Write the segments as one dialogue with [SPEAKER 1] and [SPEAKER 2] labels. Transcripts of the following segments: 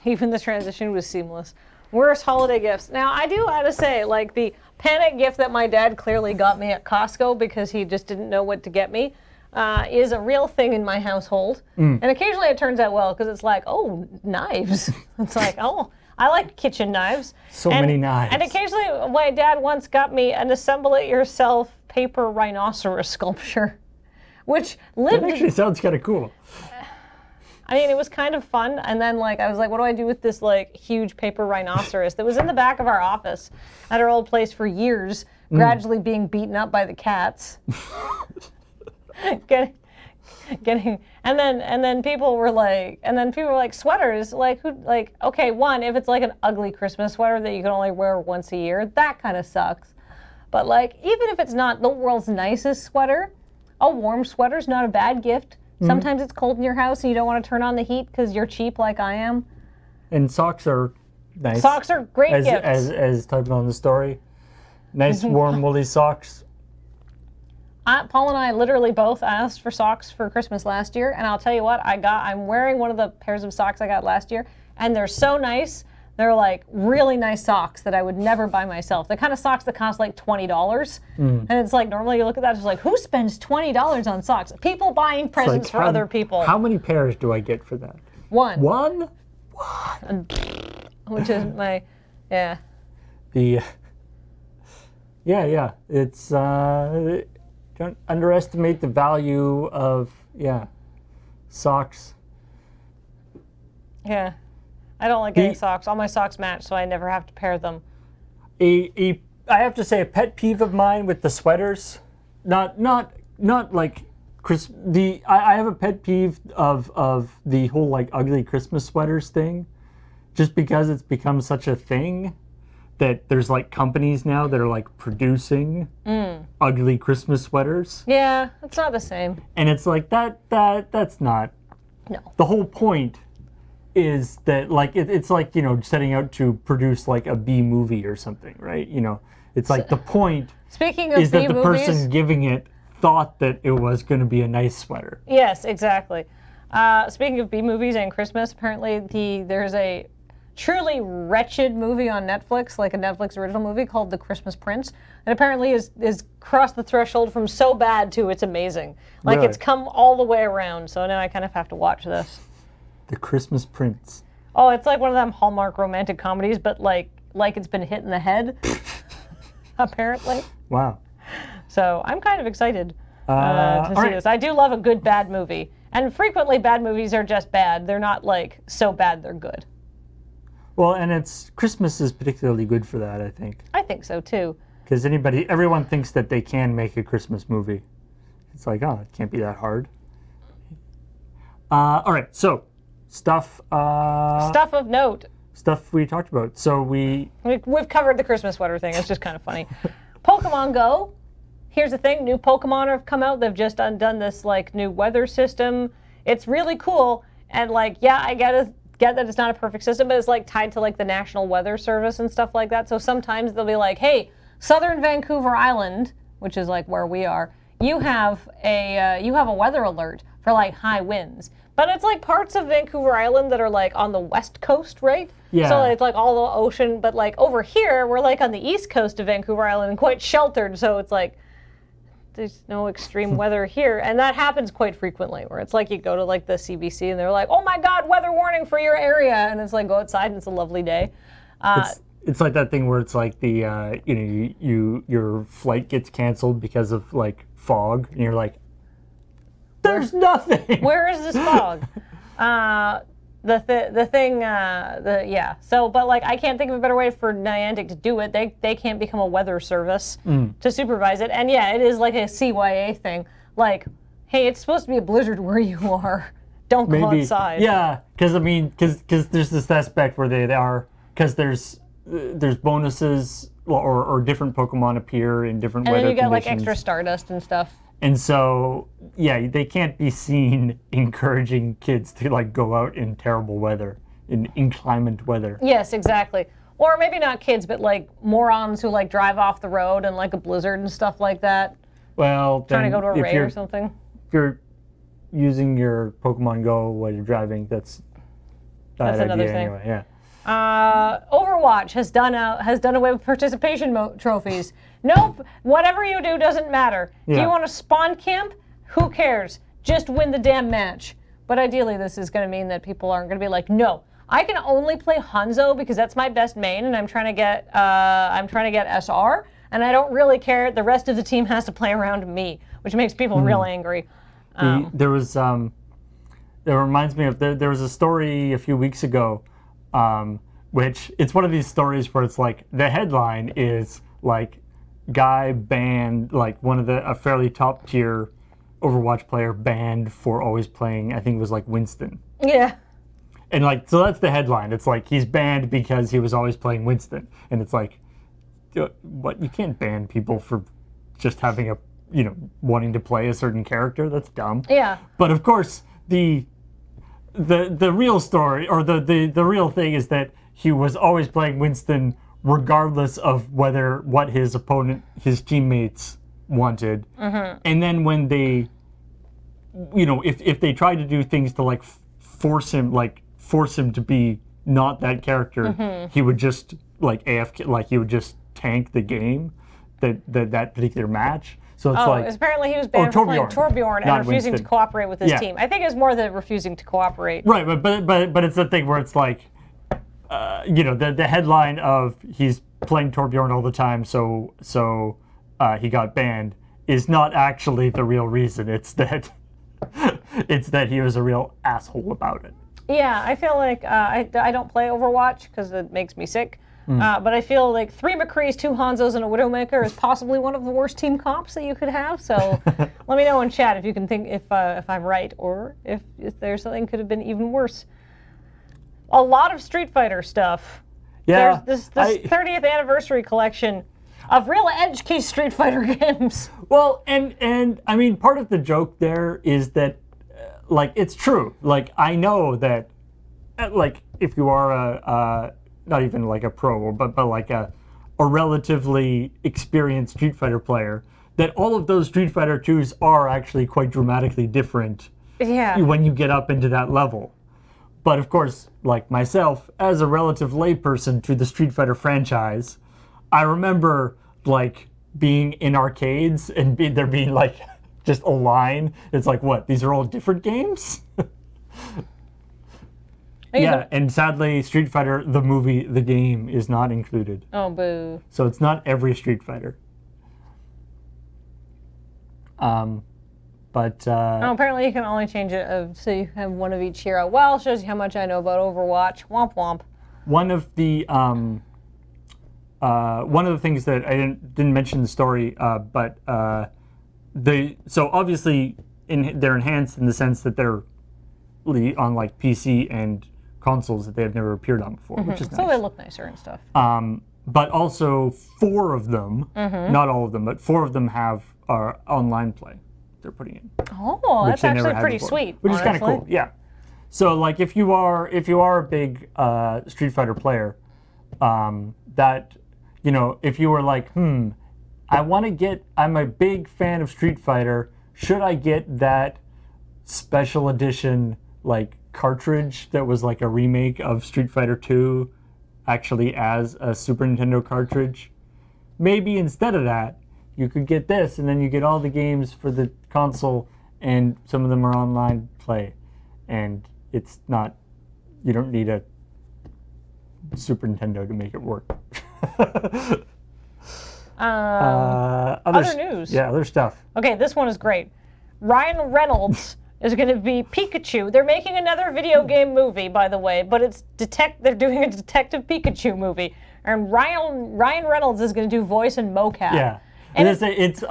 [SPEAKER 1] Even the transition was seamless. Worst holiday gifts. Now, I do have to say, like, the panic gift that my dad clearly got me at Costco because he just didn't know what to get me is a real thing in my household. And occasionally it turns out well because it's like, oh, knives. It's like, oh, I like kitchen knives.
[SPEAKER 2] So many knives.
[SPEAKER 1] And occasionally my dad once got me an assemble-it-yourself paper rhinoceros sculpture, which lived...
[SPEAKER 2] That actually sounds kind of cool.
[SPEAKER 1] I mean, it was kind of fun, and then like I was like, what do I do with this like huge paper rhinoceros that was in the back of our office at our old place for years, gradually being beaten up by the cats. getting and then people were like sweaters, like who, like, okay, one, if it's like an ugly Christmas sweater that you can only wear once a year, that kind of sucks. But like, even if it's not the world's nicest sweater, a warm sweater's not a bad gift. Sometimes it's cold in your house and you don't want to turn on the heat because you're cheap like I am.
[SPEAKER 2] And socks are nice.
[SPEAKER 1] Socks are great gifts.
[SPEAKER 2] As talked about in the story. Nice warm woolly socks.
[SPEAKER 1] Paul and I literally both asked for socks for Christmas last year, and I'll tell you what, I'm wearing one of the pairs of socks I got last year, and they're so nice. They're like really nice socks that I would never buy myself. The kind of socks that cost like $20. And it's like, normally you look at that, it's like, who spends $20 on socks? People buying presents for other people.
[SPEAKER 2] How many pairs do I get for that?
[SPEAKER 1] One.
[SPEAKER 2] One?
[SPEAKER 1] Which is my, yeah.
[SPEAKER 2] Yeah. It's, don't underestimate the value of, socks.
[SPEAKER 1] Yeah. I don't like getting socks. All my socks match, so I never have to pair them.
[SPEAKER 2] I have to say, a pet peeve of mine with the sweaters, not like I have a pet peeve of the whole like ugly Christmas sweaters thing, just because it's become such a thing that there's like companies now that are like producing ugly Christmas sweaters.
[SPEAKER 1] Yeah, it's not the same.
[SPEAKER 2] And it's like that's not.
[SPEAKER 1] No.
[SPEAKER 2] The whole point is that like it's like, you know, setting out to produce like a B movie or something, right? You know, it's like the point
[SPEAKER 1] Speaking of
[SPEAKER 2] is that the
[SPEAKER 1] B-movies,
[SPEAKER 2] person giving it thought that it was going to be a nice sweater.
[SPEAKER 1] Yes, exactly. Speaking of B movies and Christmas, apparently there's a truly wretched movie on Netflix, like a Netflix original movie called The Christmas Prince, and apparently is crossed the threshold from so bad to it's amazing. Like
[SPEAKER 2] Really?
[SPEAKER 1] It's come all the way around. So now I kind of have to watch this.
[SPEAKER 2] The Christmas Prince.
[SPEAKER 1] Oh, it's like one of them Hallmark romantic comedies, but like it's been hit in the head, apparently.
[SPEAKER 2] Wow.
[SPEAKER 1] So I'm kind of excited to see this. I do love a good bad movie, and frequently bad movies are just bad. They're not like so bad they're good.
[SPEAKER 2] Well, and Christmas is particularly good for that, I think.
[SPEAKER 1] I think so too.
[SPEAKER 2] Because everyone thinks that they can make a Christmas movie. It's like, oh, it can't be that hard. All right, so. Stuff
[SPEAKER 1] of note.
[SPEAKER 2] Stuff we talked about. So we've
[SPEAKER 1] covered the Christmas sweater thing. It's just kind of funny. Pokemon Go. Here's the thing. New Pokemon have come out. They've just done this like new weather system. It's really cool. And like, yeah, I get that it's not a perfect system, but it's like tied to like the National Weather Service and stuff like that. So sometimes they'll be like, hey, Southern Vancouver Island, which is like where we are, you have a weather alert for like high winds. But it's like parts of Vancouver Island that are like on the west coast, right?
[SPEAKER 2] Yeah.
[SPEAKER 1] So it's like all the ocean, but like over here, we're like on the east coast of Vancouver Island and quite sheltered. So it's like, there's no extreme weather here. And that happens quite frequently where it's like you go to like the CBC and they're like, oh my God, weather warning for your area. And it's like, go outside and it's a lovely day.
[SPEAKER 2] It's like that thing where it's like the, your flight gets canceled because of like fog and you're like, there's nothing.
[SPEAKER 1] Where is this fog? So, but like, I can't think of a better way for Niantic to do it. They can't become a weather service to supervise it. And yeah, it is like a CYA thing. Like, hey, it's supposed to be a blizzard where you are. Don't go outside.
[SPEAKER 2] Yeah, because there's this aspect where they are, because there's bonuses or different Pokemon appear in different weather conditions.
[SPEAKER 1] And then you get like extra Stardust and stuff.
[SPEAKER 2] And so, yeah, they can't be seen encouraging kids to like go out in terrible weather, in inclement weather.
[SPEAKER 1] Yes, exactly. Or maybe not kids, but like morons who like drive off the road in like a blizzard and stuff like that.
[SPEAKER 2] Well,
[SPEAKER 1] trying to go to a raid or something.
[SPEAKER 2] If you're using your Pokemon Go while you're driving, that's
[SPEAKER 1] That's another
[SPEAKER 2] idea
[SPEAKER 1] thing.
[SPEAKER 2] anyway, yeah.
[SPEAKER 1] Overwatch has done away with participation trophies. Nope, whatever you do doesn't matter. Do
[SPEAKER 2] Yeah.
[SPEAKER 1] you want to spawn camp? Who cares? Just win the damn match. But ideally, this is going to mean that people aren't going to be like, no, I can only play Hanzo because that's my best main, and I'm trying to get SR, and I don't really care. The rest of the team has to play around me, which makes people real angry.
[SPEAKER 2] There was that reminds me of there was a story a few weeks ago. Which it's one of these stories where it's like the headline is like guy banned, like a fairly top tier Overwatch player banned for always playing, I think it was like Winston.
[SPEAKER 1] Yeah.
[SPEAKER 2] And like, so that's the headline. It's like he's banned because he was always playing Winston. And it's like, what? You can't ban people for just having wanting to play a certain character. That's dumb.
[SPEAKER 1] Yeah.
[SPEAKER 2] But of course, the real story, or the real thing, is that he was always playing Winston regardless of what his opponent, his teammates wanted. Mm-hmm. And then when they, if they tried to do things to like force him to be not that character, mm-hmm. he would just like AFK, like he would just tank the game, that particular match. So it's
[SPEAKER 1] apparently he was banned for playing Torbjorn and refusing
[SPEAKER 2] Winston.
[SPEAKER 1] to cooperate with his team. I think it's more the refusing to cooperate.
[SPEAKER 2] Right, but it's the thing where it's like, the headline of he's playing Torbjorn all the time, so he got banned, is not actually the real reason. It's that he was a real asshole about it.
[SPEAKER 1] Yeah, I feel like I don't play Overwatch because it makes me sick. But I feel like 3 McCrees, 2 Hanzos, and a Widowmaker is possibly one of the worst team comps that you could have. So let me know in chat if you can think if I'm right, or if there's something could have been even worse. A lot of Street Fighter stuff.
[SPEAKER 2] Yeah.
[SPEAKER 1] There's this 30th anniversary collection of real edge case Street Fighter games.
[SPEAKER 2] Well, and I mean, part of the joke there is that, like, it's true. Like, I know that, like, if you are a not even like a pro, but like a relatively experienced Street Fighter player, that all of those Street Fighter 2s are actually quite dramatically different when you get up into that level. But of course, like myself, as a relative layperson to the Street Fighter franchise, I remember like being in arcades and there being like just a line. It's like, what? These are all different games? Yeah, and sadly, Street Fighter, the movie, the game, is not included.
[SPEAKER 1] Oh, boo.
[SPEAKER 2] So it's not every Street Fighter.
[SPEAKER 1] Apparently you can only change it so you have one of each hero. Well, shows you how much I know about Overwatch. Womp womp.
[SPEAKER 2] One of the things that I didn't mention in the story, so obviously they're enhanced in the sense that they're on like PC and consoles that they have never appeared on before, which is nice.
[SPEAKER 1] So they look nicer and stuff.
[SPEAKER 2] But also 4 of them, not all of them, but 4 of them have online play they're putting in.
[SPEAKER 1] Oh, that's actually pretty sweet.
[SPEAKER 2] Which is kind of cool, yeah. So like if you are a big Street Fighter player, that, if you were like, I'm a big fan of Street Fighter, should I get that special edition like cartridge that was like a remake of Street Fighter 2 actually as a Super Nintendo cartridge? Maybe instead of that you could get this, and then you get all the games for the console, and some of them are online play, and it's not, you don't need a Super Nintendo to make it work.
[SPEAKER 1] Other news.
[SPEAKER 2] Yeah, other stuff.
[SPEAKER 1] Okay, this one is great. Ryan Reynolds is going to be Pikachu. They're making another video game movie, by the way, but it's they're doing a Detective Pikachu movie. And Ryan Reynolds is going to do voice and mocap.
[SPEAKER 2] Yeah.
[SPEAKER 1] And
[SPEAKER 2] it's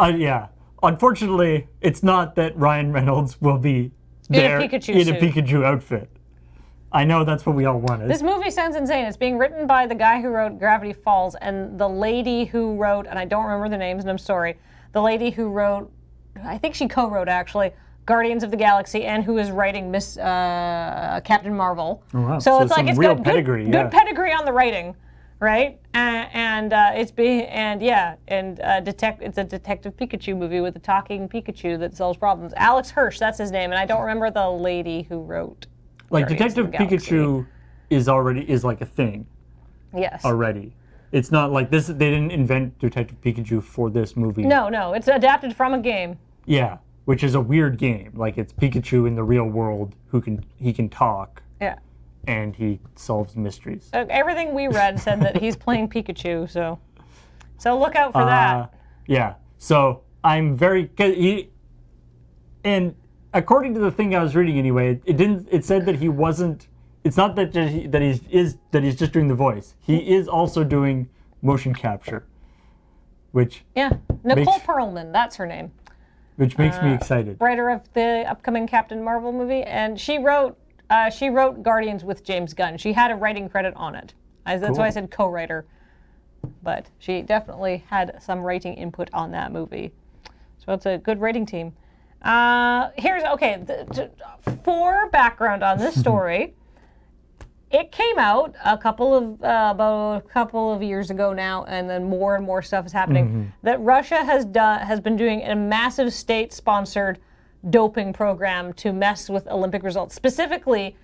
[SPEAKER 2] unfortunately, it's not that Ryan Reynolds will be there in a Pikachu outfit. I know that's what we all wanted.
[SPEAKER 1] This movie sounds insane. It's being written by the guy who wrote Gravity Falls and the lady who wrote, and I don't remember the names, and I'm sorry, the lady who wrote, I think she co-wrote actually, Guardians of the Galaxy, and who is writing Captain Marvel.
[SPEAKER 2] Oh, wow.
[SPEAKER 1] So it's like it's
[SPEAKER 2] real
[SPEAKER 1] got
[SPEAKER 2] pedigree,
[SPEAKER 1] good pedigree on the writing, right? It's a Detective Pikachu movie with a talking Pikachu that solves problems. Alex Hirsch, that's his name, and I don't remember the lady who wrote.
[SPEAKER 2] Like Detective Pikachu is like a thing
[SPEAKER 1] Yes.
[SPEAKER 2] already. It's not like this. They didn't invent Detective Pikachu for this movie.
[SPEAKER 1] No, it's adapted from a game.
[SPEAKER 2] Yeah, which is a weird game. Like it's Pikachu in the real world he can talk.
[SPEAKER 1] Yeah.
[SPEAKER 2] And he solves mysteries.
[SPEAKER 1] Everything we read said that he's playing Pikachu, so look out for that.
[SPEAKER 2] Yeah. So I'm very and according to the thing I was reading anyway, it said that he wasn't. It's not that he's just doing the voice. He is also doing motion capture, which
[SPEAKER 1] Nicole Perlman, that's her name.
[SPEAKER 2] Which makes me excited.
[SPEAKER 1] Writer of the upcoming Captain Marvel movie, and she wrote Guardians with James Gunn. She had a writing credit on it. That's why I said co-writer. But she definitely had some writing input on that movie. So it's a good writing team. For background on this story. It came out about a couple of years ago now, and then more and more stuff is happening. That Russia has been doing a massive state-sponsored doping program to mess with Olympic results, specifically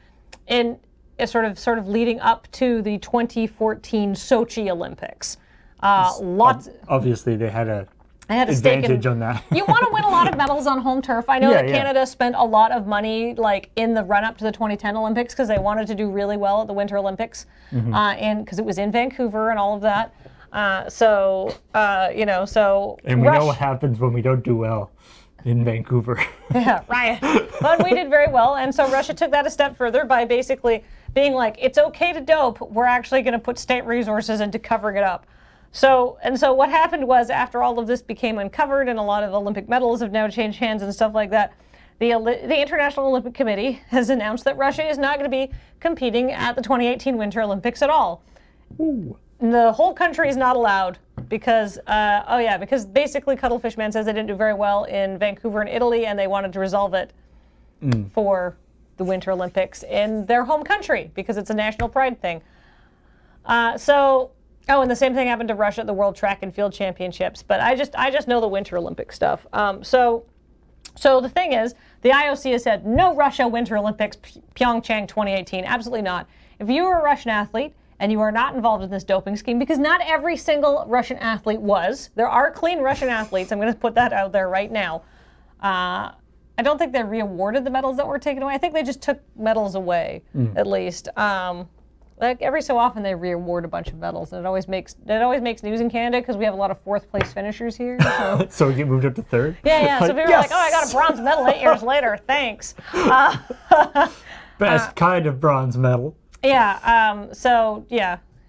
[SPEAKER 1] in a sort of leading up to the 2014 Sochi Olympics.
[SPEAKER 2] Obviously, they had a advantage on that.
[SPEAKER 1] You want to win a lot of medals on home turf. I know that Canada spent a lot of money in the run-up to the 2010 Olympics because they wanted to do really well at the Winter Olympics, and because it was in Vancouver and all of that. And
[SPEAKER 2] we know what happens when we don't do well in Vancouver.
[SPEAKER 1] Yeah, right. But we did very well, and so Russia took that a step further by basically being like, it's okay to dope. We're actually going to put state resources into covering it up. So what happened was, after all of this became uncovered and a lot of Olympic medals have now changed hands and stuff like that, the International Olympic Committee has announced that Russia is not going to be competing at the 2018 Winter Olympics at all.
[SPEAKER 2] Ooh.
[SPEAKER 1] The whole country is not allowed because basically Cuttlefish Man says they didn't do very well in Vancouver in Italy, and they wanted to resolve it for the Winter Olympics in their home country because it's a national pride thing. And the same thing happened to Russia at the World Track and Field Championships. But I just know the Winter Olympic stuff. So the thing is, the IOC has said, no Russia Winter Olympics Pyeongchang 2018. Absolutely not. If you are a Russian athlete and you are not involved in this doping scheme, because not every single Russian athlete was. There are clean Russian athletes. I'm going to put that out there right now. I don't think they re-awarded the medals that were taken away. I think they just took medals away, at least. Every so often they re-award a bunch of medals, and it always makes news in Canada because we have a lot of fourth-place finishers here.
[SPEAKER 2] So we get moved up to third?
[SPEAKER 1] Yeah. So people are like, oh, I got a bronze medal 8 years later. Thanks.
[SPEAKER 2] Best kind of bronze medal.
[SPEAKER 1] Yeah.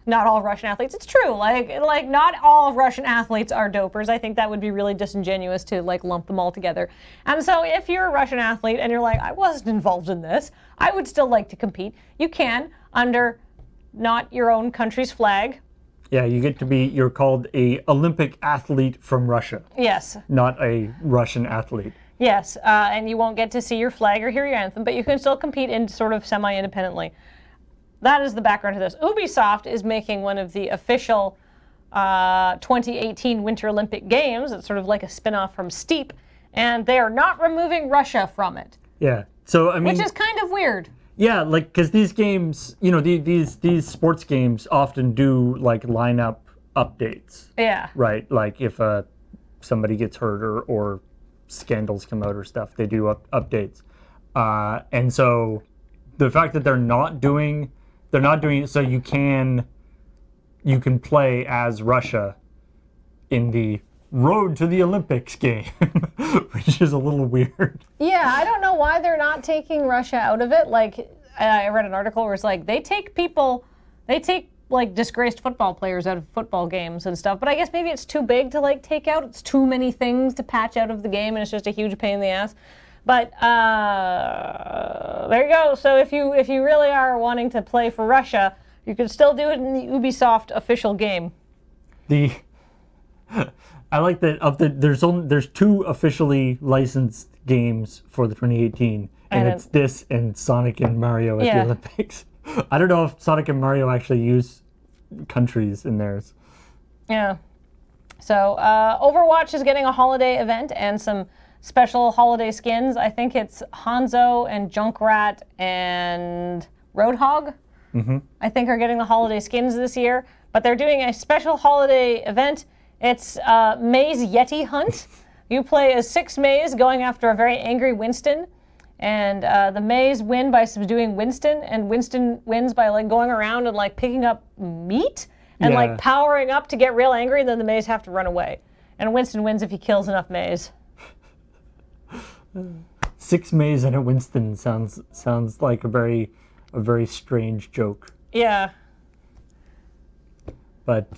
[SPEAKER 1] Not all Russian athletes. It's true. Like not all Russian athletes are dopers. I think that would be really disingenuous to lump them all together. And so if you're a Russian athlete and you're like, I wasn't involved in this, I would still like to compete. You can under not your own country's flag.
[SPEAKER 2] Yeah, you're called a Olympic athlete from Russia.
[SPEAKER 1] Yes.
[SPEAKER 2] Not a Russian athlete.
[SPEAKER 1] Yes, and you won't get to see your flag or hear your anthem, but you can still compete in sort of semi-independently. That is the background to this. Ubisoft is making one of the official 2018 Winter Olympic Games. It's sort of like a spin-off from Steep, and they are not removing Russia from it.
[SPEAKER 2] Yeah, so I mean,
[SPEAKER 1] which is kind of weird.
[SPEAKER 2] Yeah, because these games, these sports games often do lineup updates.
[SPEAKER 1] Yeah.
[SPEAKER 2] Right, like if somebody gets hurt or scandals come out or stuff, they do updates. And so the fact that they're not doing it, so you can play as Russia in the Road to the Olympics game, which is a little weird.
[SPEAKER 1] Yeah, I don't know why they're not taking Russia out of it. I read an article where it's they take disgraced football players out of football games and stuff, but I guess maybe it's too big to take out. It's too many things to patch out of the game, and it's just a huge pain in the ass. But there you go. So if you really are wanting to play for Russia, you can still do it in the Ubisoft official game.
[SPEAKER 2] I like that there's 2 officially licensed games for the 2018, and it's this and Sonic and Mario at the Olympics. I don't know if Sonic and Mario actually use countries in theirs.
[SPEAKER 1] Yeah. So Overwatch is getting a holiday event and some special holiday skins. I think it's Hanzo and Junkrat and Roadhog I think, are getting the holiday skins this year. But they're doing a special holiday event. It's Maze Yeti Hunt. You play as 6 Maze going after a very angry Winston. And the Maze win by subduing Winston. And Winston wins by like going around and like picking up meat and like powering up to get real angry. And then the Maze have to run away. And Winston wins if he kills enough Maze.
[SPEAKER 2] 6 Maze and a Winston sounds like a very strange joke.
[SPEAKER 1] Yeah.
[SPEAKER 2] But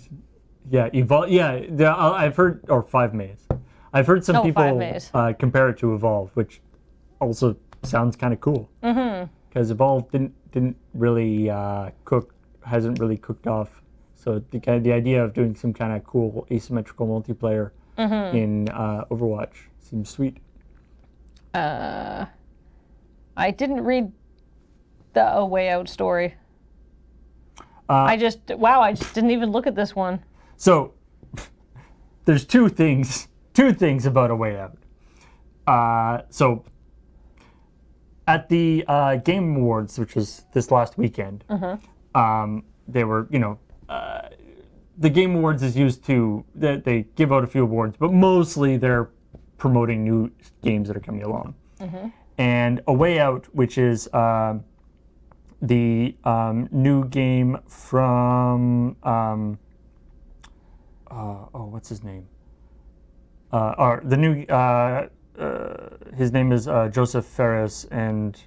[SPEAKER 2] yeah, Evolve. Yeah, I've heard, or 5 Maze. I've heard some people compare it to Evolve, which also sounds kind of cool. Because Evolve didn't really hasn't really cooked off. So the idea of doing some kind of cool asymmetrical multiplayer in Overwatch seems sweet.
[SPEAKER 1] I didn't read the A Way Out story. I just didn't even look at this one.
[SPEAKER 2] So there's two things about A Way Out. So at the Game Awards, which was this last weekend, they were, the Game Awards is used to, they give out a few awards, but mostly they're promoting new games that are coming along. And A Way Out, which is the new game from, what's his name? Or the new, his name is Joseph Ferris, and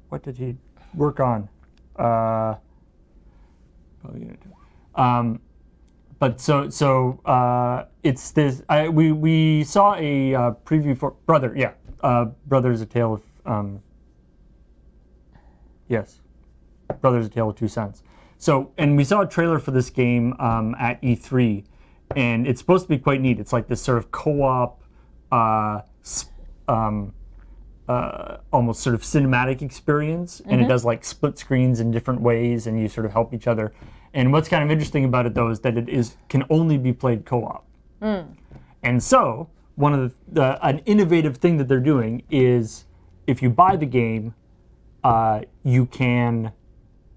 [SPEAKER 2] what did he work on? But so it's this. We saw a preview for Brother. Brother's a Tale of yes, Brother's a Tale of Two Sons. So, and we saw a trailer for this game at E3, and it's supposed to be quite neat. It's like this sort of co-op, almost sort of cinematic experience, and it does like split screens in different ways, and you sort of help each other. And what's kind of interesting about it, though, is that it can only be played co-op. And so, one of an innovative thing that they're doing is, if you buy the game, you can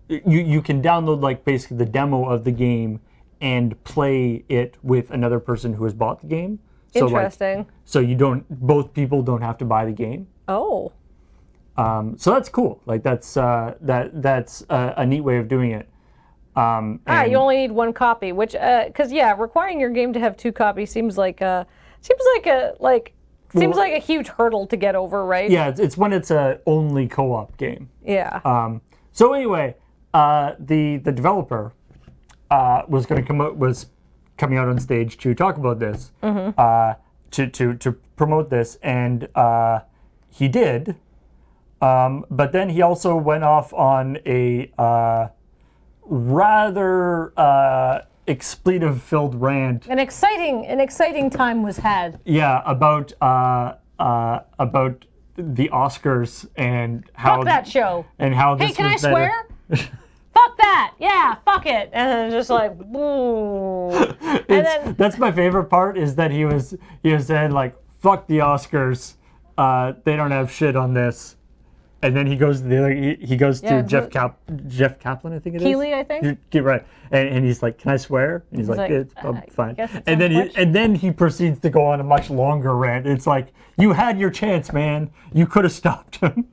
[SPEAKER 2] download like basically the demo of the game and play it with another person who has bought the game. So
[SPEAKER 1] Interesting.
[SPEAKER 2] So both people don't have to buy the game.
[SPEAKER 1] Oh.
[SPEAKER 2] So that's cool. Like that's a neat way of doing it.
[SPEAKER 1] You only need 1 copy, which because requiring your game to have 2 copies seems like a huge hurdle to get over, right?
[SPEAKER 2] Yeah, it's when it's a only co-op game.
[SPEAKER 1] Yeah.
[SPEAKER 2] So anyway, the developer was coming out on stage to talk about this, to promote this, and he did. But then he also went off on a rather expletive-filled rant.
[SPEAKER 1] An exciting time was had.
[SPEAKER 2] Yeah, about the Oscars and how.
[SPEAKER 1] Fuck that show.
[SPEAKER 2] And how this.
[SPEAKER 1] Hey, can I
[SPEAKER 2] was
[SPEAKER 1] swear? Fuck that! Yeah, fuck it. And then just like, ooh.
[SPEAKER 2] That's my favorite part, is that he was saying like, fuck the Oscars. They don't have shit on this. And then he goes to Jeff Kaplan, I think it is.
[SPEAKER 1] Keighley, I think.
[SPEAKER 2] Right. And he's like, can I swear? And he's like, it's fine. And then he proceeds to go on a much longer rant. It's like, you had your chance, man. You could have stopped him.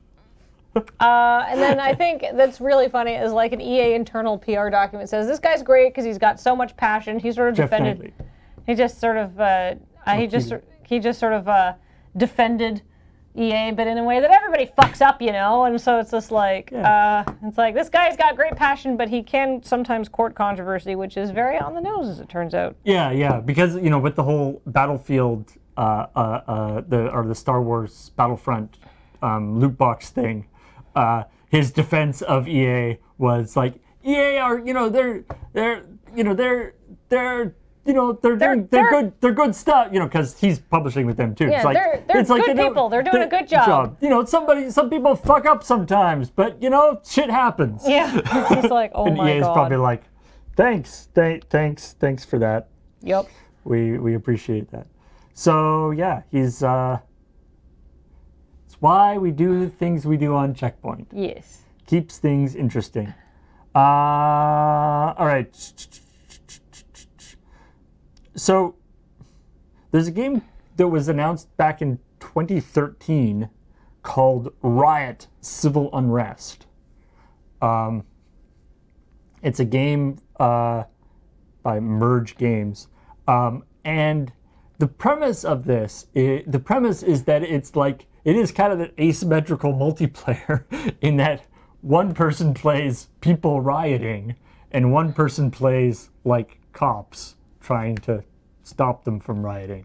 [SPEAKER 1] And then I think that's really funny is like an EA internal PR document says this guy's great because he's got so much passion. He sort of defended. He just sort of defended EA, but in a way that everybody fucks up, And so it's just like it's like this guy's got great passion, but he can sometimes court controversy, which is very on the nose, as it turns out.
[SPEAKER 2] Yeah, because with the whole Battlefield, the Star Wars Battlefront loot box thing. His defense of EA was like, EA are, they're good stuff, because he's publishing with them too.
[SPEAKER 1] Yeah, it's like, they're good people. They're doing a good job.
[SPEAKER 2] Some people fuck up sometimes, but shit happens.
[SPEAKER 1] Yeah, it's like, oh
[SPEAKER 2] and
[SPEAKER 1] my
[SPEAKER 2] EA's
[SPEAKER 1] god.
[SPEAKER 2] probably like, thanks for that.
[SPEAKER 1] Yep.
[SPEAKER 2] We appreciate that. So yeah, he's. It's why we do the things we do on Checkpoint.
[SPEAKER 1] Yes.
[SPEAKER 2] Keeps things interesting. All right. So there's a game that was announced back in 2013 called Riot: Civil Unrest. It's a game by Merge Games, and the premise of this, the premise is that it's like it is kind of an asymmetrical multiplayer in that one person plays people rioting and one person plays like cops trying to stop them from rioting.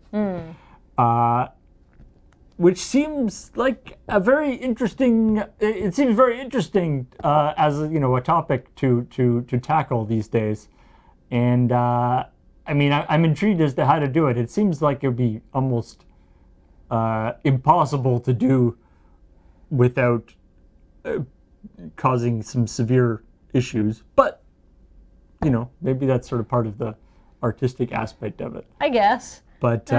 [SPEAKER 2] Which seems like a very interesting. It seems very interesting as a topic to tackle these days, and I mean I'm intrigued as to how to do it. It seems like it would be almost impossible to do without causing some severe issues, but maybe that's sort of part of the artistic aspect of it.
[SPEAKER 1] I guess.
[SPEAKER 2] But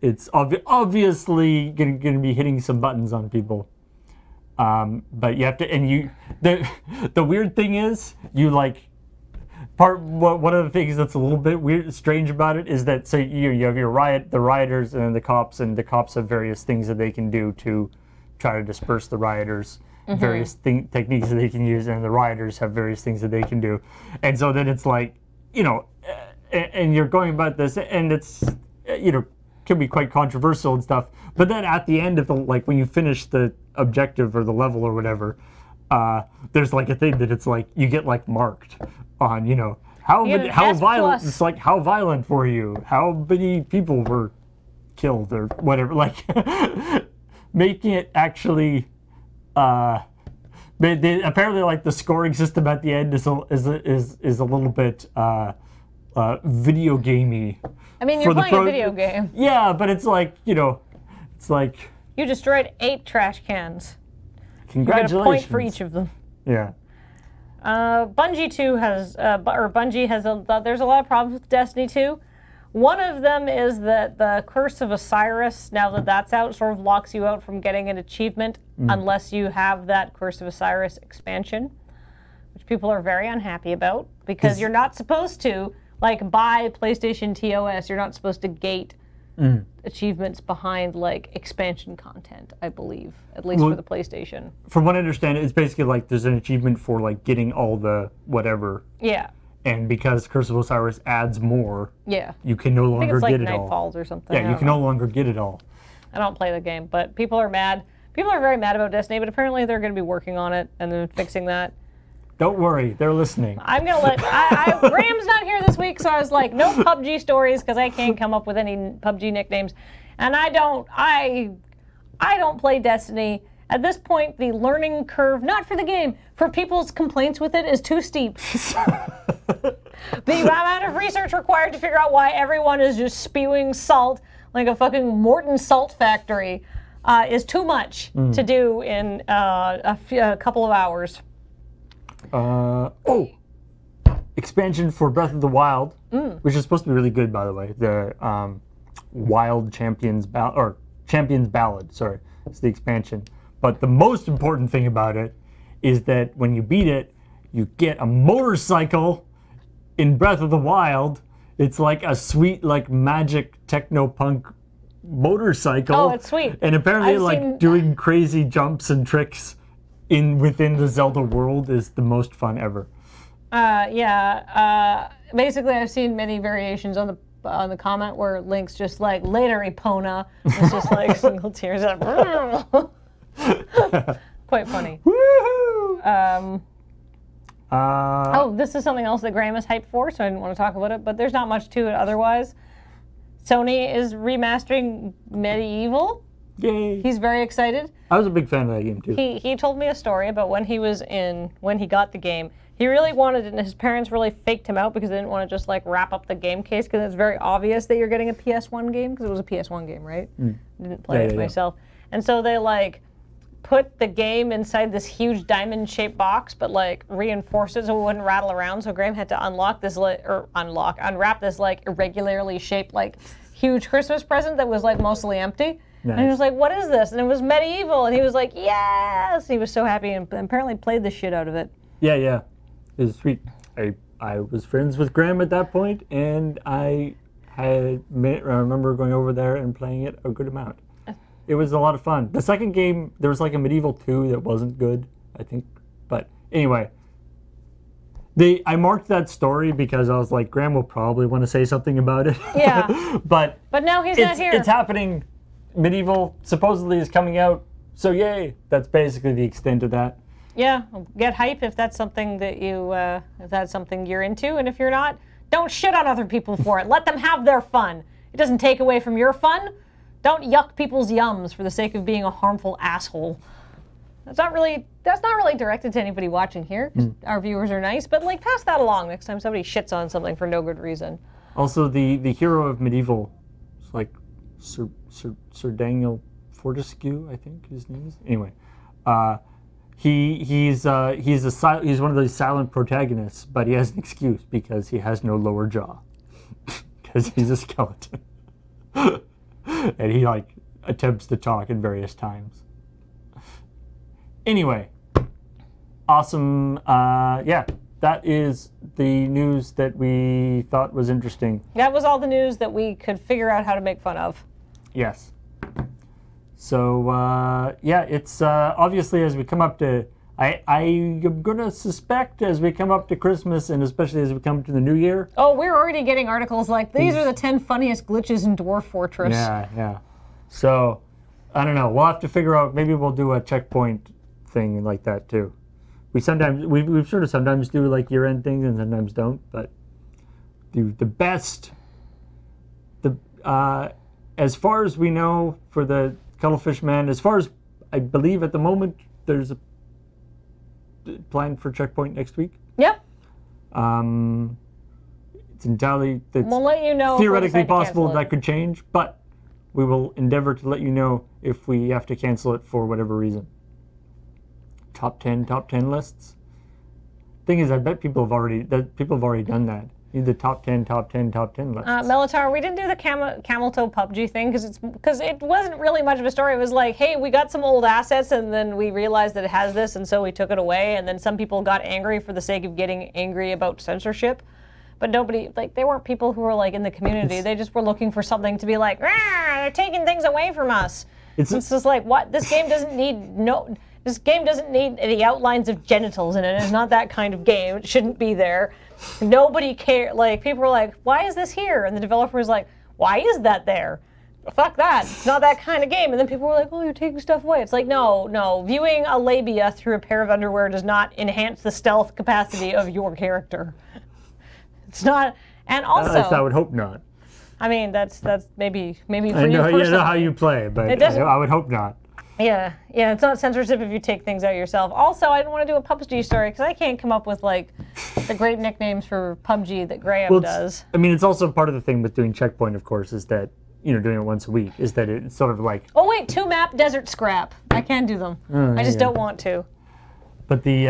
[SPEAKER 2] it's obviously going to be hitting some buttons on people. But you have to, and the weird thing is, one of the things that's a little bit strange about it is that, so you have the rioters and then the cops have various things that they can do to try to disperse the rioters, various techniques that they can use, and the rioters have various things that they can do. And so then it's like, and you're going about this, and it's, can be quite controversial and stuff. But then at the end of when you finish the objective or the level or whatever, there's like a thing that it's like you get marked on, how violent. It's like, how violent were you? How many people were killed or whatever? Making it actually. Apparently, the scoring system at the end is a little bit video gamey.
[SPEAKER 1] I mean, you're playing a video game.
[SPEAKER 2] Yeah, but it's it's like
[SPEAKER 1] you destroyed 8 trash cans.
[SPEAKER 2] Congratulations.
[SPEAKER 1] You get a point for each of them.
[SPEAKER 2] Yeah.
[SPEAKER 1] Bungie 2 has, Bungie has, there's a lot of problems with Destiny 2. One of them is that the Curse of Osiris, now that that's out, sort of locks you out from getting an achievement unless you have that Curse of Osiris expansion, which people are very unhappy about because you're not supposed to, buy PlayStation TOS, you're not supposed to gate achievements behind, expansion content, I believe, at least for the PlayStation.
[SPEAKER 2] From what I understand, it's basically there's an achievement for, getting all the whatever.
[SPEAKER 1] Yeah.
[SPEAKER 2] And because Curse of Osiris adds more, you can no longer
[SPEAKER 1] get it all. I think
[SPEAKER 2] it's
[SPEAKER 1] Night Falls or something.
[SPEAKER 2] Yeah, you can no longer get it all.
[SPEAKER 1] I don't play the game, but people are mad. People are very mad about Destiny, but apparently they're going to be working on it and then fixing that.
[SPEAKER 2] Don't worry, they're listening.
[SPEAKER 1] I'm going to let... Graham's not here this week, so I was like, no PUBG stories, because I can't come up with any PUBG nicknames. And I don't play Destiny. At this point, the learning curve, not for the game, for people's complaints with it, is too steep. The amount of research required to figure out why everyone is just spewing salt like a fucking Morton salt factory is too much to do in a couple of hours.
[SPEAKER 2] Expansion for Breath of the Wild, which is supposed to be really good, by the way. The Wild Champions Ballad, sorry, it's the expansion. But the most important thing about it is that when you beat it, you get a motorcycle in Breath of the Wild. It's like a sweet, magic techno-punk motorcycle.
[SPEAKER 1] Oh, it's sweet.
[SPEAKER 2] And apparently, doing crazy jumps and tricks within the Zelda world is the most fun ever.
[SPEAKER 1] Basically, I've seen many variations on the comment where Link's just later Epona. It's just single tears. Quite funny.
[SPEAKER 2] Woohoo!
[SPEAKER 1] This is something else that Graham is hyped for, so I didn't want to talk about it, but there's not much to it otherwise. Sony is remastering Medieval.
[SPEAKER 2] Yay.
[SPEAKER 1] He's very excited.
[SPEAKER 2] I was a big fan of that game too.
[SPEAKER 1] He told me a story about when he got the game. He really wanted it, and his parents really faked him out because they didn't want to just wrap up the game case because it's very obvious that you're getting a PS1 game because it was a PS1 game, right? Didn't play it myself. And so they put the game inside this huge diamond-shaped box, but reinforced it so it wouldn't rattle around. So Graham had to unwrap this irregularly shaped huge Christmas present that was mostly empty. Nice. And he was like, "What is this?" And it was Medieval, and he was like, "Yes!" He was so happy and apparently played the shit out of it.
[SPEAKER 2] Yeah. It was sweet. I was friends with Graham at that point, and I remember going over there and playing it a good amount. It was a lot of fun. The second game, there was like a Medieval 2 that wasn't good, I think. But anyway, I marked that story because I was like, Graham will probably want to say something about it.
[SPEAKER 1] Yeah.
[SPEAKER 2] but
[SPEAKER 1] now he's not here.
[SPEAKER 2] It's happening. Medieval supposedly is coming out, so yay. That's basically the extent of that.
[SPEAKER 1] Yeah, get hype if that's something that you're into, and if you're not, don't shit on other people for it. Let them have their fun. It doesn't take away from your fun. Don't yuck people's yums for the sake of being a harmful asshole. That's not really directed to anybody watching here. Our viewers are nice, but like pass that along next time somebody shits on something for no good reason.
[SPEAKER 2] Also, the hero of Medieval, it's like Sir Daniel Fortescue, I think his name is. Anyway, he's one of those silent protagonists, but he has an excuse because he has no lower jaw because he's a skeleton, and he like attempts to talk at various times. Anyway, awesome. Yeah, that is the news that we thought was interesting.
[SPEAKER 1] That was all the news that we could figure out how to make fun of.
[SPEAKER 2] Yes. So, yeah, it's obviously as we come up to, I am going to suspect as we come up to Christmas and especially as we come to the New Year.
[SPEAKER 1] Oh, we're already getting articles like, these are the 10 funniest glitches in Dwarf Fortress.
[SPEAKER 2] Yeah. So, I don't know. We'll have to figure out, maybe we'll do a checkpoint thing like that too. We sort of sometimes do like year-end things and sometimes don't, but the best, as far as we know for the Cuttlefish Man, as far as I believe at the moment, there's a plan for checkpoint next week.
[SPEAKER 1] Yep.
[SPEAKER 2] It's entirely,
[SPEAKER 1] we'll let you know
[SPEAKER 2] theoretically possible that could change, but we will endeavor to let you know if we have to cancel it for whatever reason. Top 10 lists. Thing is, I bet people have already done that. The top 10 lists.
[SPEAKER 1] Melitar, we didn't do the camel toe PUBG thing because it wasn't really much of a story. It was like, hey, we got some old assets and then we realized that it has this and so we took it away, and then some people got angry for the sake of getting angry about censorship. But nobody, like, they weren't people who were like in the community. They just were looking for something to be like, they're taking things away from us. It's just like, what? This game doesn't need any outlines of genitals in it. It's not that kind of game. It shouldn't be there. Nobody cared. Like, people were like, why is this here? And the developer was like, why is that there? Fuck that. It's not that kind of game. And then people were like, oh, you're taking stuff away. It's like, no. Viewing a labia through a pair of underwear does not enhance the stealth capacity of your character. It's not. And also,
[SPEAKER 2] I would hope not.
[SPEAKER 1] I mean, that's maybe for you
[SPEAKER 2] personally. You know how you play, but I would hope not.
[SPEAKER 1] Yeah, it's not censorship if you take things out yourself. Also, I didn't want to do a PUBG story because I can't come up with like the great nicknames for PUBG that Graham does.
[SPEAKER 2] I mean, it's also part of the thing with doing checkpoint, of course, is that doing it once a week is that it's sort of like.
[SPEAKER 1] Oh wait, 2-map desert scrap. I can do them. I just don't want to.
[SPEAKER 2] But the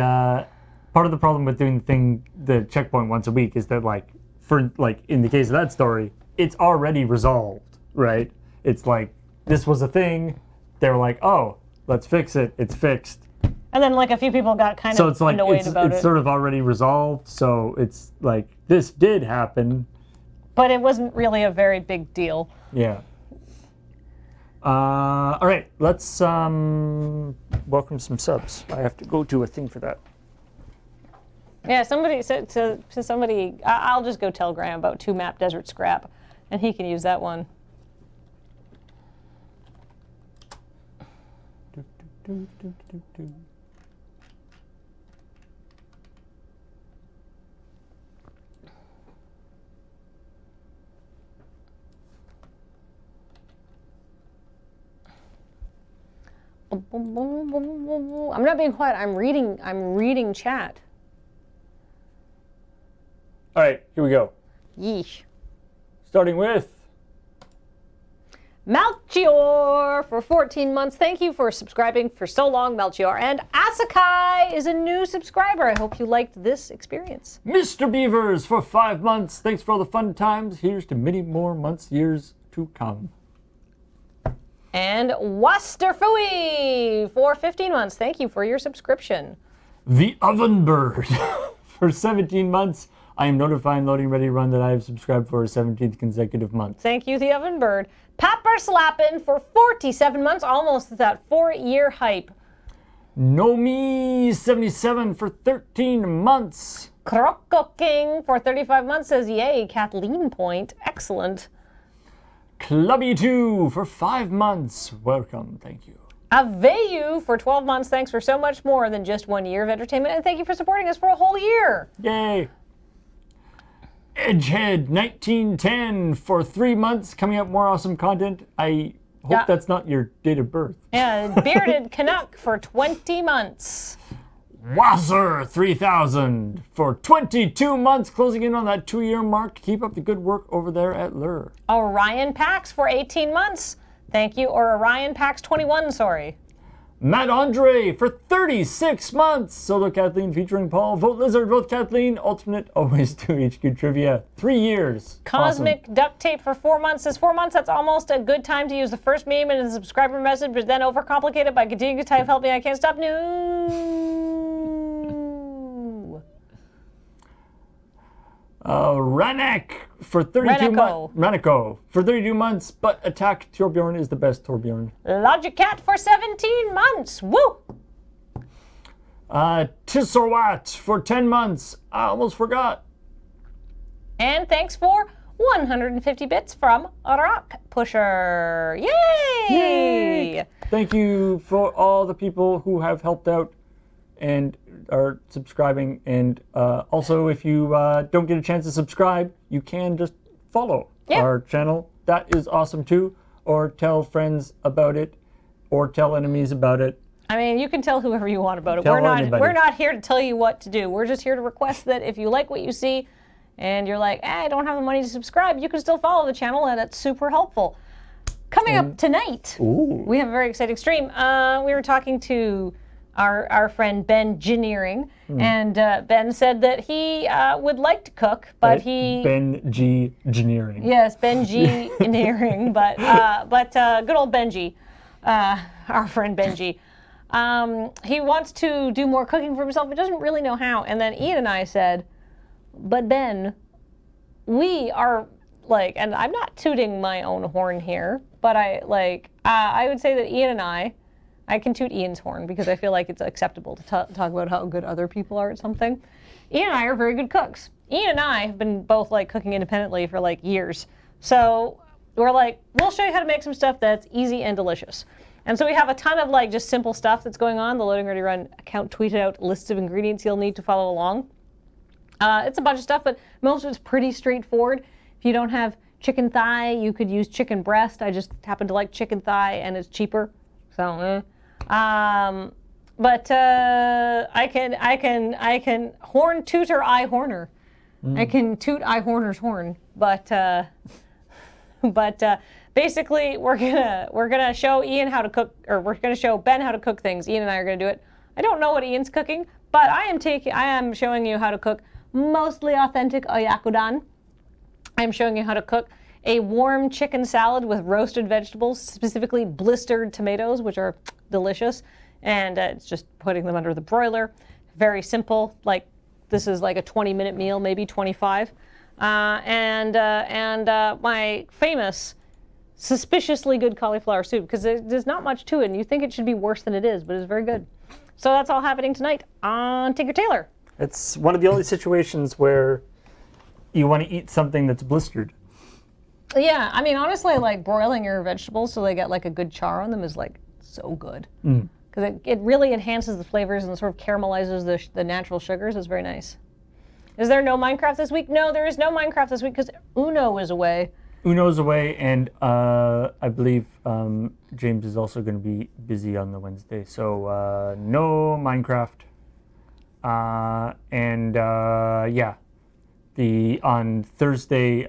[SPEAKER 2] part of the problem with doing the checkpoint once a week is that in the case of that story, it's already resolved, right? It's like this was a thing. They were like, oh, let's fix it. It's fixed.
[SPEAKER 1] And then like a few people got kind of annoyed about it.
[SPEAKER 2] It's sort of already resolved, so it's like, this did happen.
[SPEAKER 1] But it wasn't really a very big deal.
[SPEAKER 2] Yeah. All right, let's welcome some subs. I have to go to a thing for that.
[SPEAKER 1] Yeah, somebody said to somebody, I'll just go tell Graham about 2-map desert scrap, and he can use that one. I'm not being quiet. I'm reading chat.
[SPEAKER 2] All right, here we go.
[SPEAKER 1] Yeesh.
[SPEAKER 2] Starting with
[SPEAKER 1] Melchior for 14 months. Thank you for subscribing for so long, Melchior. And Asakai is a new subscriber. I hope you liked this experience.
[SPEAKER 2] Mr. Beavers for 5 months. Thanks for all the fun times. Here's to many more months, years to come.
[SPEAKER 1] And Wasterfui for 15 months. Thank you for your subscription.
[SPEAKER 2] The Oven Bird for 17 months. I am notifying Loading Ready Run that I have subscribed for a 17th consecutive month.
[SPEAKER 1] Thank you, the Oven Bird. Pepper Slappin' for 47 months, almost that 4-year hype.
[SPEAKER 2] Nomi77 for 13 months.
[SPEAKER 1] Croco King for 35 months says, yay, Kathleen Point. Excellent.
[SPEAKER 2] Clubby2 for 5 months. Welcome, thank you.
[SPEAKER 1] Aveyu for 12 months. Thanks for so much more than just 1 year of entertainment, and thank you for supporting us for a whole year.
[SPEAKER 2] Yay. Edgehead 1910 for 3 months. Coming up more awesome content. I hope that's not your date of birth.
[SPEAKER 1] Yeah, Bearded Canuck for 20 months.
[SPEAKER 2] Wasser 3000 for 22 months, closing in on that 2-year mark. Keep up the good work over there at Lure.
[SPEAKER 1] Orion Pax for 18 months. Thank you. Or Orion Pax 21, sorry.
[SPEAKER 2] Matt Andre for 36 months. Solo Kathleen featuring Paul. Vote Lizard, vote Kathleen. Alternate always do HQ Trivia. 3 years.
[SPEAKER 1] Cosmic
[SPEAKER 2] Awesome.
[SPEAKER 1] Duct Tape for 4 months. Says 4 months, that's almost a good time to use the first meme and the subscriber message, but then overcomplicate it by continuing to type help me, I can't stop. No.
[SPEAKER 2] Ranek for 32 months. Raneko for 32 months, but Attack Torbjorn is the best Torbjorn.
[SPEAKER 1] Logicat for 17 months. Woo!
[SPEAKER 2] Tisserwat for 10 months. I almost forgot.
[SPEAKER 1] And thanks for 150 bits from Rock Pusher. Yay!
[SPEAKER 2] Yay! Thank you for all the people who have helped out and are subscribing. And also, if you don't get a chance to subscribe, you can just follow our channel. That is awesome too. Or tell friends about it, or tell enemies about it.
[SPEAKER 1] I mean, you can tell whoever you want about it.
[SPEAKER 2] Tell
[SPEAKER 1] We're not here to tell you what to do. We're just here to request that if you like what you see and you're like, I don't have the money to subscribe, you can still follow the channel, and it's super helpful. Coming up tonight, we have a very exciting stream. We were talking to our friend Ben Engineering, and Ben said that he would like to cook, but
[SPEAKER 2] Ben G Engineering.
[SPEAKER 1] Yes, Ben G Engineering, but good old Benji, our friend Benji. He wants to do more cooking for himself, but doesn't really know how. And then Ian and I said, but Ben, we are like, and I'm not tooting my own horn here, but I would say that Ian and I can toot Ian's horn because I feel like it's acceptable to talk about how good other people are at something. Ian and I are very good cooks. Ian and I have been both like cooking independently for like years. So we're like, we'll show you how to make some stuff that's easy and delicious. And so we have a ton of like just simple stuff that's going on. The Loading Ready Run account tweeted out lists of ingredients you'll need to follow along. It's a bunch of stuff, but most of it's pretty straightforward. If you don't have chicken thigh, you could use chicken breast. I just happen to like chicken thigh and it's cheaper. So, but I can horn tutor eye horner. I can toot eye horner's horn, but basically we're gonna show Ian how to cook, or we're gonna show Ben how to cook things. Ian and I are gonna do it. I don't know what Ian's cooking, but I am showing you how to cook mostly authentic oyakodon. I'm showing you how to cook a warm chicken salad with roasted vegetables, specifically blistered tomatoes, which are delicious. And it's just putting them under the broiler. Very simple. Like, this is like a 20-minute meal, maybe 25. And my famous, suspiciously good cauliflower soup, because there's not much to it, and you think it should be worse than it is, but it's very good. So that's all happening tonight on Tinker Tailor.
[SPEAKER 2] It's one of the only situations where you want to eat something that's blistered.
[SPEAKER 1] Yeah, I mean, honestly, like broiling your vegetables so they get like a good char on them is like so good. Because it really enhances the flavors and sort of caramelizes the natural sugars. It's very nice. Is there no Minecraft this week? No, there is no Minecraft this week because Uno is away.
[SPEAKER 2] Uno's away, and I believe James is also going to be busy on the Wednesday. So no Minecraft. Yeah. On Thursday,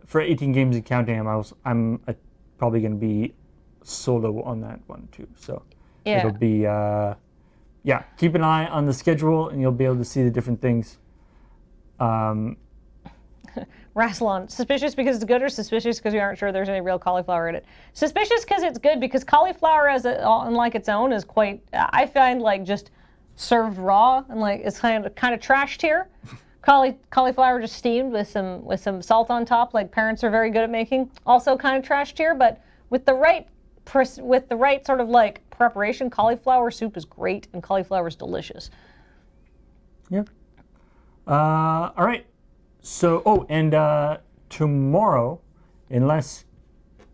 [SPEAKER 2] for 18 games and counting, I'm probably going to be solo on that one too. So it'll be, yeah, keep an eye on the schedule and you'll be able to see the different things.
[SPEAKER 1] Rassilon, suspicious because it's good or suspicious because we aren't sure there's any real cauliflower in it? Suspicious because it's good, because cauliflower unlike its own is quite, I find like just served raw and like it's kind of trash tier. Cauliflower just steamed with some salt on top, like parents are very good at making. Also kind of trash tier, but with the right sort of like preparation, cauliflower soup is great and cauliflower is delicious.
[SPEAKER 2] Yep. All right. So, and tomorrow, unless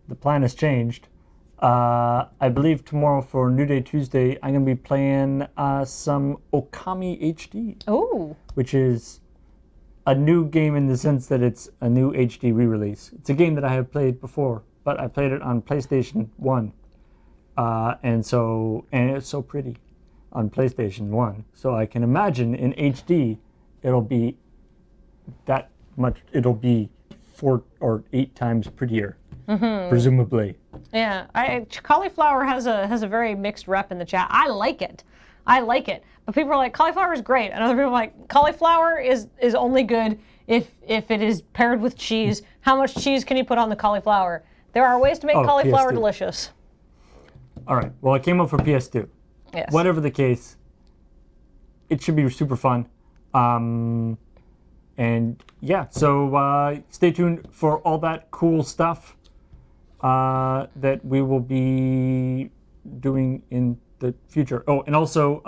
[SPEAKER 2] the plan has changed, I believe tomorrow for New Day Tuesday, I'm going to be playing some Okami HD.
[SPEAKER 1] Oh.
[SPEAKER 2] Which is a new game in the sense that it's a new HD re-release. It's a game that I have played before, but I played it on PlayStation 1. And it's so pretty on PlayStation 1. So I can imagine in HD, it'll be that much, it'll be 4 or 8 times prettier, presumably.
[SPEAKER 1] Yeah, cauliflower has a very mixed rep in the chat. I like it. But people are like, cauliflower is great. And other people are like, cauliflower is only good if it is paired with cheese. How much cheese can you put on the cauliflower? There are ways to make cauliflower
[SPEAKER 2] PS2.
[SPEAKER 1] delicious.
[SPEAKER 2] All right. Well, it came out for PS2.
[SPEAKER 1] Yes.
[SPEAKER 2] Whatever the case, it should be super fun. And yeah, so stay tuned for all that cool stuff that we will be doing in the future. Oh, and also,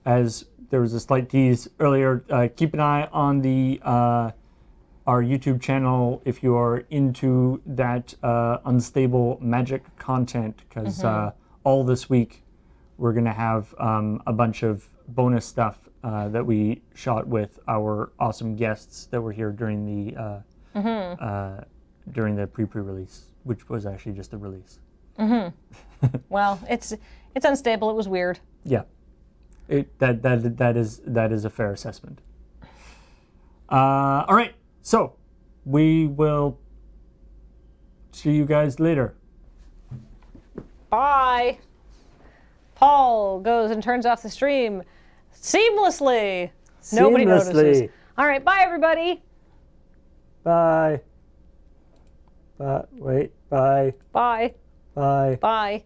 [SPEAKER 2] as there was a slight tease earlier, keep an eye on the our YouTube channel if you are into that unstable magic content, because all this week we're going to have a bunch of bonus stuff that we shot with our awesome guests that were here during the pre-release, which was actually just a release.
[SPEAKER 1] Well, it's unstable. It was weird.
[SPEAKER 2] Yeah, that is a fair assessment. All right, so we will see you guys later.
[SPEAKER 1] Bye. Paul goes and turns off the stream seamlessly. Nobody notices. All right, bye everybody.
[SPEAKER 2] Bye. Wait. Bye.
[SPEAKER 1] Bye.
[SPEAKER 2] Bye.
[SPEAKER 1] Bye.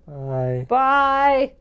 [SPEAKER 2] Bye.
[SPEAKER 1] Bye.